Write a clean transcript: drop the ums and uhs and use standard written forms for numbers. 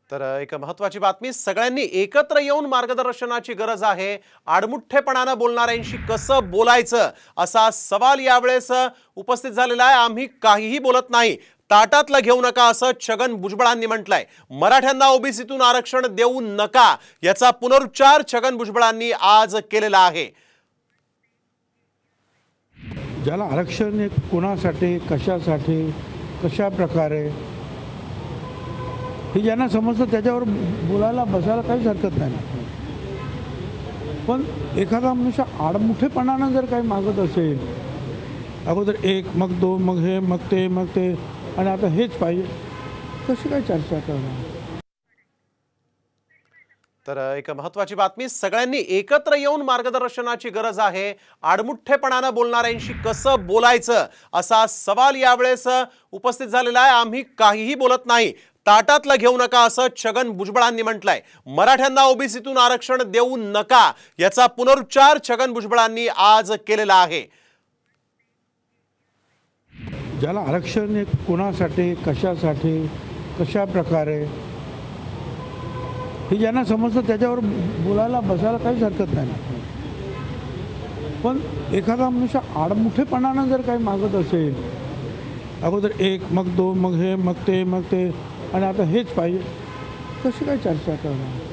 तर एक महत्त्वाची बातमी, सगळ्यांनी एकत्र येऊन मार्गदर्शनाची गरज आहे। आडमुठ्ठेपणाने बोलणाऱ्यांशी कसं बोलायचं असा सवाल यावेळेस उपस्थित झालेला आहे। आम्ही काहीही बोलत नाही, ताटातलं घेऊ नका असं छगन भुजबळांनी म्हटलंय। मराठ्यांना ओबीसीतून आरक्षण देऊ नका याचा पुनरुच्चार छगन भुजबळांनी आज केलेला आहे। ज्याला आरक्षण कोणासाठी, कशासाठी, कशा प्रकारे हे ज्यांना समजतं त्याच्यावर बोलायला बसायला काहीच हरकत नाही। पण एखादा मनुष्य आडमुठेपणानं जर काही मागत असेल, अगोदर एक मग दोन मग हे मग ते आणि आता हेच पाहिजे, कशी काय चर्चा करणार। तर एक महत्त्वाची बातमी, सगळ्यांनी एकत्र येऊन मार्गदर्शनाची गरज आहे। आडमुठ्ठेपणाने बोलणाऱ्यांशी कसं बोलायचं असा सवाल यावेळेस उपस्थित झालेला आहे। आम्ही काहीही बोलत नाही, ताटातलं घेऊ नका असं छगन भुजबळांनी म्हटलंय। मराठ्यांना ओबीसीतून आरक्षण देऊ नका याचा पुनरुच्चार छगन भुजबळांनी आज केलेला आहे। ज्याला आरक्षण कोणासाठी, कशासाठी, कशा प्रकारे हे ज्यांना समजतं त्याच्यावर बोलायला बसायला काहीच हरकत नाही। पण एखादा मनुष्य आडमुठेपणानं जर काही मागत असेल, अगोदर एक मग दोन मग हे मग ते आणि आता हेच पाहिजे, कशी काय चर्चा करणार।